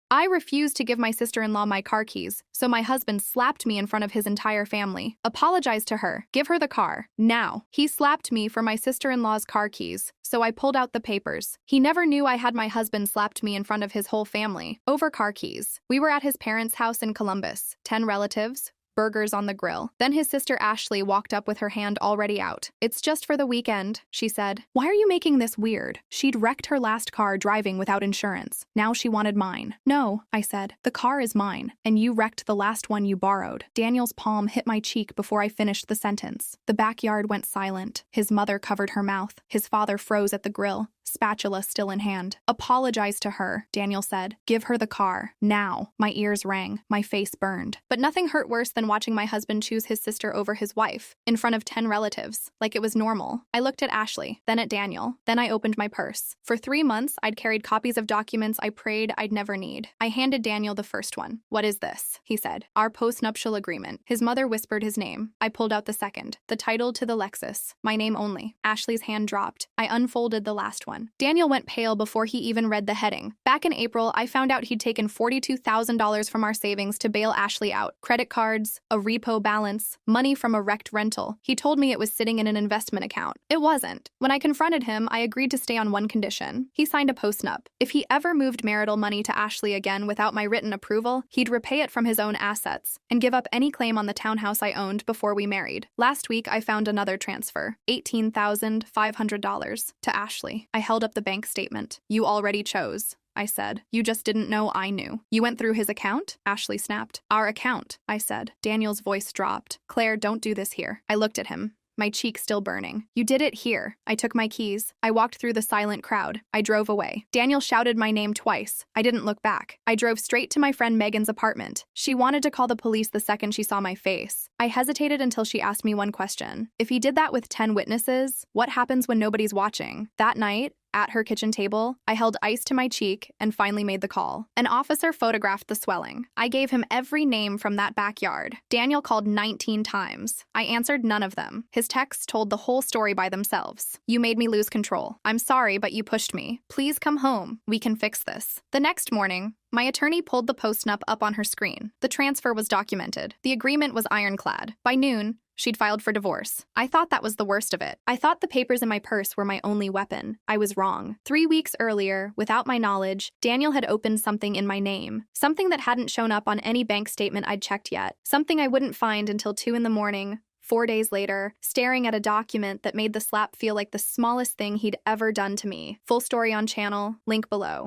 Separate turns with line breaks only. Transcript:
I refused to give my sister-in-law my car keys, so my husband slapped me in front of his entire family. Apologize to her. Give her the car. Now. He slapped me for my sister-in-law's car keys, so I pulled out the papers. He never knew I had my husband slapped me in front of his whole family over car keys. We were at his parents' house in Columbus. 10 relatives. Burgers on the grill. Then his sister Ashley walked up with her hand already out. "It's just for the weekend," she said. "Why are you making this weird?" She'd wrecked her last car driving without insurance. Now she wanted mine. "No," I said. "The car is mine, and you wrecked the last one you borrowed." Daniel's palm hit my cheek before I finished the sentence. The backyard went silent. His mother covered her mouth. His father froze at the grill, spatula still in hand. "Apologize to her," Daniel said. "Give her the car. Now." My ears rang. My face burned. But nothing hurt worse than watching my husband choose his sister over his wife, in front of 10 relatives, like it was normal. I looked at Ashley, then at Daniel. Then I opened my purse. For 3 months, I'd carried copies of documents I prayed I'd never need. I handed Daniel the first one. "What is this?" he said. "Our postnuptial agreement." His mother whispered his name. I pulled out the second. The title to the Lexus. My name only. Ashley's hand dropped. I unfolded the last one. Daniel went pale before he even read the heading. Back in April, I found out he'd taken $42,000 from our savings to bail Ashley out. Credit cards, a repo balance, money from a wrecked rental. He told me it was sitting in an investment account. It wasn't. When I confronted him, I agreed to stay on one condition. He signed a postnup. If he ever moved marital money to Ashley again without my written approval, he'd repay it from his own assets and give up any claim on the townhouse I owned before we married. Last week, I found another transfer, $18,500, to Ashley. I held up the bank statement. "You already chose," I said. "You just didn't know I knew." "You went through his account?" Ashley snapped. "Our account," I said. Daniel's voice dropped. "Claire, don't do this here." I looked at him, my cheek still burning. "You did it here." I took my keys. I walked through the silent crowd. I drove away. Daniel shouted my name twice. I didn't look back. I drove straight to my friend Megan's apartment. She wanted to call the police the second she saw my face. I hesitated until she asked me one question. If he did that with 10 witnesses, what happens when nobody's watching? That night, at her kitchen table, I held ice to my cheek and finally made the call. An officer photographed the swelling. I gave him every name from that backyard. Daniel called 19 times. I answered none of them. His texts told the whole story by themselves. "You made me lose control. I'm sorry, but you pushed me. Please come home. We can fix this." The next morning, my attorney pulled the postnup up on her screen. The transfer was documented. The agreement was ironclad. By noon, she'd filed for divorce. I thought that was the worst of it. I thought the papers in my purse were my only weapon. I was wrong. 3 weeks earlier, without my knowledge, Daniel had opened something in my name. Something that hadn't shown up on any bank statement I'd checked yet. Something I wouldn't find until 2 in the morning, 4 days later, staring at a document that made the slap feel like the smallest thing he'd ever done to me. Full story on channel, link below.